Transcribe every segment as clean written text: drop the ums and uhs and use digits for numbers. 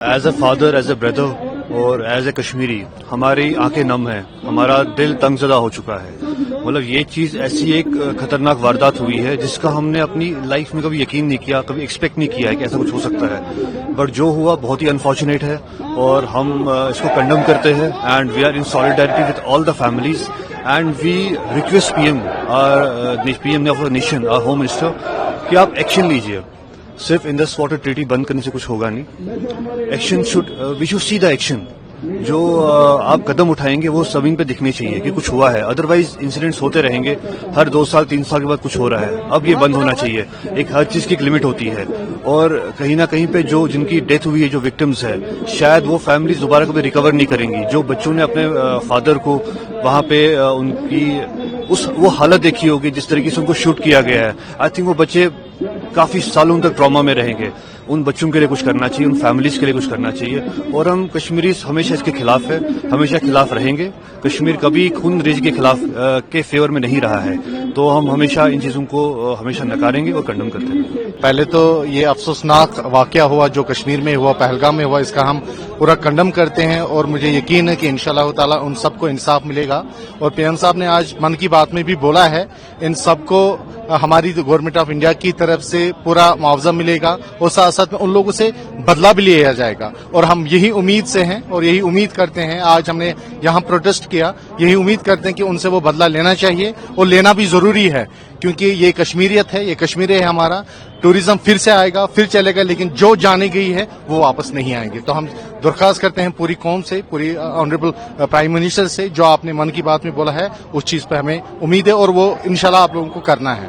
As a father, as a brother اور as a Kashmiri ہماری آنکھیں نم ہیں، ہمارا دل تنگ زدہ ہو چکا ہے. مطلب یہ چیز ایسی ایک خطرناک واردات ہوئی ہے جس کا ہم نے اپنی لائف میں کبھی یقین نہیں کیا، کبھی ایکسپیکٹ نہیں کیا ہے کہ ایسا کچھ ہو سکتا ہے. بٹ جو ہوا بہت ہی انفارچونیٹ ہے اور ہم اس کو کنڈم کرتے ہیں and we are in solidarity with all the families and we request P M of nation home minister کہ آپ ایکشن لیجیے. صرف انڈس واٹر ٹریٹی بند کرنے سے کچھ ہوگا نہیں. Action we should see the action. جو آپ قدم اٹھائیں گے وہ زمین پہ دکھنے چاہیے کہ کچھ ہوا ہے. ادروائز انسیڈنٹس ہوتے رہیں گے، ہر 2 سال 3 سال کے بعد کچھ ہو رہا ہے. اب یہ بند ہونا چاہیے. ایک ہر چیز کی ایک لمٹ ہوتی ہے اور کہیں نہ کہیں پہ جن کی ڈیتھ ہوئی ہے، جو وکٹمز ہے، شاید وہ فیملیز دوبارہ کبھی ریکور نہیں کریں گی. جو بچوں نے اپنے فادر کو وہاں پہ ان کی وہ حالت دیکھی ہوگی جس طریقے سے ان کو شوٹ کیا گیا ہے، آئی تھنک وہ بچے کافی سالوں تک ٹراما میں رہیں گے. ان بچوں کے لیے کچھ کرنا چاہیے، ان فیملیز کے لیے کچھ کرنا چاہیے. اور ہم کشمیری ہمیشہ اس کے خلاف ہے، ہمیشہ خلاف رہیں گے. کشمیر کبھی خون ریزی کے خلاف کے فیور میں نہیں رہا ہے، تو ہم ہمیشہ ان چیزوں کو ہمیشہ نکاریں گے اور کنڈم کرتے ہیں. پہلے تو یہ افسوسناک واقعہ ہوا جو کشمیر میں ہوا، پہلگام میں ہوا، اس کا ہم پورا کنڈم کرتے ہیں اور مجھے یقین ہے کہ انشاءاللہ تعالی ان سب کو انصاف ملے گا. اور پی ایم صاحب نے آج من کی بات میں بھی بولا ہے، ان سب کو ہماری گورنمنٹ آف انڈیا کی طرف سے پورا معاوضہ ملے گا اور ساتھ ساتھ میں ان لوگوں سے بدلہ بھی لیا جائے گا. اور ہم یہی امید سے ہیں اور یہی امید کرتے ہیں، آج ہم نے یہاں پروٹیسٹ کیا، یہی امید کرتے ہیں کہ ان سے وہ بدلہ لینا چاہیے اور لینا بھی ضروری ہے، کیونکہ یہ کشمیریت ہے، یہ کشمیر ہے ہمارا. ٹوریزم پھر سے آئے گا، پھر چلے گا، لیکن جو جانے گئی ہے وہ واپس نہیں آئیں گے. تو ہم درخواست کرتے ہیں پوری قوم سے، پوری آنریبل پرائم منسٹر سے، جو آپ نے من کی بات میں بولا ہے اس چیز پہ ہمیں امید ہے اور وہ انشاءاللہ آپ لوگوں کو کرنا ہے.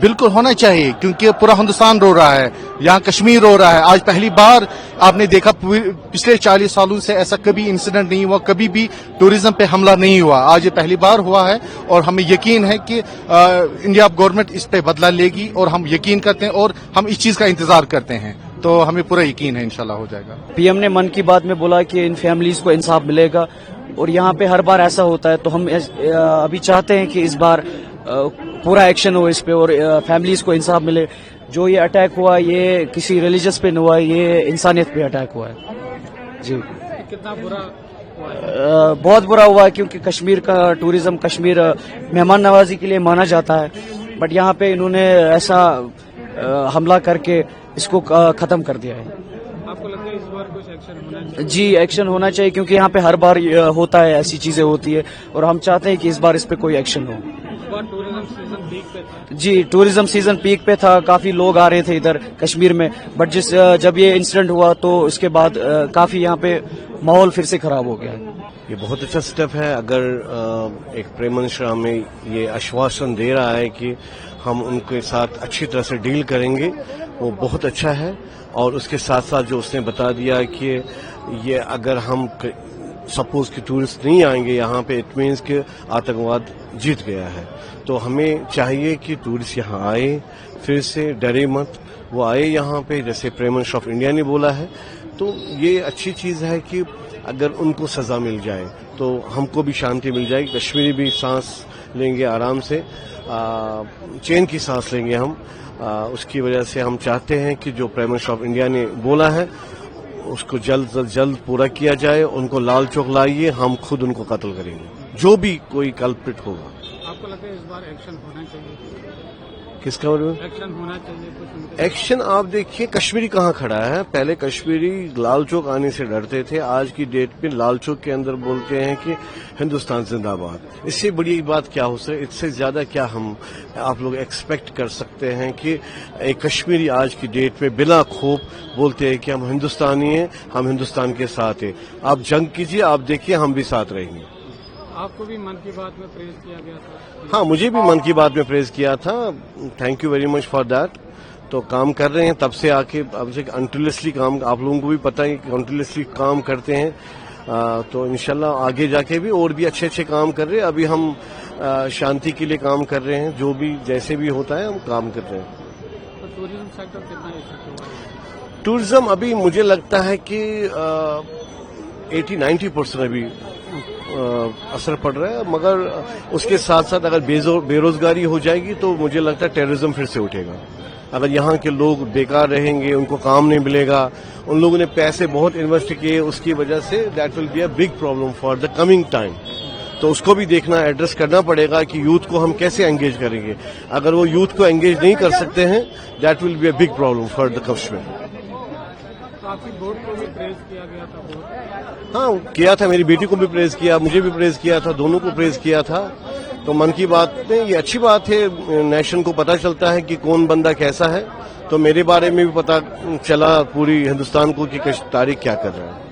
بالکل ہونا چاہیے، کیونکہ پورا ہندوستان رو رہا ہے، یہاں کشمیر رو رہا ہے. آج پہلی بار آپ نے دیکھا پچھلے 40 سالوں سے ایسا کبھی انسیڈنٹ نہیں ہوا، کبھی بھی ٹوریزم پہ حملہ نہیں ہوا. آج یہ پہلی بار ہوا ہے اور ہمیں یقین ہے کہ انڈیا گورنمنٹ اس پہ بدلہ لے گی اور ہم یقین کرتے ہیں اور ہم اس چیز کا انتظار کرتے ہیں. تو ہمیں پورا یقین ہے انشاءاللہ ہو جائے گا. پی ایم نے من کی بات میں بولا کہ ان فیملیز کو انصاف ملے گا اور یہاں پہ ہر بار ایسا ہوتا ہے. تو ہم ابھی چاہتے ہیں کہ اس بار پورا ایکشن ہو اس پہ اور فیملیز کو انصاف ملے. جو یہ اٹیک ہوا یہ کسی ریلیجس پہ نہیں ہوا، یہ انسانیت پہ اٹیک ہوا ہے. جی کتنا برا بہت برا ہوا ہے، کیونکہ کشمیر کا ٹوریزم، کشمیر مہمان نوازی کے لیے مانا جاتا ہے، بٹ یہاں پہ انہوں نے ایسا حملہ کر کے اس کو ختم کر دیا ہے. آپ کو لگتا ہے اس بار کچھ ایکشن ہونا چاہیے؟ جی ایکشن ہونا چاہیے، کیونکہ یہاں پہ ہر بار ہوتا ہے، ایسی چیزیں ہوتی ہے اور ہم چاہتے ہیں کہ اس بار اس پہ کوئی ایکشن ہو. ٹوریزم سیزن پیک پہ تھا. جی ٹوریزم سیزن پیک پہ تھا، کافی لوگ آ رہے تھے ادھر کشمیر میں، بٹ جب یہ انسیڈنٹ ہوا تو اس کے بعد کافی یہاں پہ ماحول پھر سے خراب ہو گیا. یہ بہت اچھا سٹیپ ہے. اگر ایک پرائم منسٹر ہمیں یہ آشواسن دے رہا ہے کہ ہم ان کے ساتھ اچھی طرح سے ڈیل کریں گے، وہ بہت اچھا ہے. اور اس کے ساتھ ساتھ جو اس نے بتا دیا کہ یہ اگر ہم سپوز کہ ٹورسٹ نہیں آئیں گے یہاں پہ، اٹ مینس کہ آتنکواد جیت گیا ہے. تو ہمیں چاہیے کہ ٹورسٹ یہاں آئے، پھر سے ڈرے مت، وہ آئے یہاں پہ جیسے پرائم منسٹر آف انڈیا نے بولا ہے. تو یہ اچھی چیز ہے کہ اگر ان کو سزا مل جائے تو ہم کو بھی شانتی مل جائے گی، کشمیری بھی سانس لیں گے آرام سے، چین کی سانس لیں گے ہم. اس کی وجہ سے ہم چاہتے ہیں کہ جو پرائم منسٹر آف انڈیا نے بولا ہے اس کو جلد از جلد پورا کیا جائے. ان کو لال چوک لائیے، ہم خود ان کو قتل کریں گے جو بھی کوئی کلپرٹ ہوگا. آپ کو لگتا ہے اس بار ایکشن ہونا چاہیے؟ کس کا ایکشن ہونا چاہیے کچھ ایکشن؟ آپ دیکھیے کشمیری کہاں کھڑا ہے. پہلے کشمیری لال چوک آنے سے ڈرتے تھے، آج کی ڈیٹ پہ لال چوک کے اندر بولتے ہیں کہ ہندوستان زندہ باد. اس سے بڑی بات کیا ہو سکے؟ اس سے زیادہ کیا ہم آپ لوگ ایکسپیکٹ کر سکتے ہیں کہ ایک کشمیری آج کی ڈیٹ پہ بلا خوف بولتے ہیں کہ ہم ہندوستانی ہیں، ہم ہندوستان کے ساتھ ہیں. آپ جنگ کیجیے، آپ دیکھیے ہم بھی ساتھ رہیں گے. آپ کو بھی من کی بات میں پریز کیا گیا تھا. ہاں مجھے بھی من کی بات میں پریز کیا تھا. Thank you very much for that. تو کام کر رہے ہیں تب سے آ کے، اب سے کنٹینیوسلی کام، آپ لوگوں کو بھی پتہ ہے کہ کنٹینیوسلی کام کرتے ہیں. تو انشاءاللہ آگے جا کے بھی اور بھی اچھے اچھے کام کر رہے ہیں. ابھی ہم شانتی کے لیے کام کر رہے ہیں، جو بھی جیسے بھی ہوتا ہے ہم کام کر رہے ہیں. تو ٹوریزم سیکٹر کتنا افیکٹ ہوا ہے؟ ٹوریزم ابھی مجھے لگتا ہے کہ 80-90% ابھی اثر پڑ رہا ہے، مگر اس کے ساتھ ساتھ اگر بے روزگاری ہو جائے گی تو مجھے لگتا ہے ٹیررزم پھر سے اٹھے گا. اگر یہاں کے لوگ بیکار رہیں گے، ان کو کام نہیں ملے گا، ان لوگوں نے پیسے بہت انویسٹ کیے، اس کی وجہ سے that will be a big problem for the coming time. تو اس کو بھی دیکھنا، ایڈریس کرنا پڑے گا کہ یوتھ کو ہم کیسے انگیج کریں گے. اگر وہ یوتھ کو انگیج نہیں کر سکتے ہیں، that will be a big problem for the Kashmir. تو آپ کی بورڈ کو بھی پریز کیا گیا تھا بہت. ہاں کیا تھا، میری بیٹی کو بھی پریز کیا، مجھے بھی پریز کیا تھا، دونوں کو پریز کیا تھا. تو من کی بات میں یہ اچھی بات ہے، نیشن کو پتہ چلتا ہے کہ کون بندہ کیسا ہے. تو میرے بارے میں بھی پتہ چلا پوری ہندوستان کو کہ تاریخ کیا کر رہا ہے.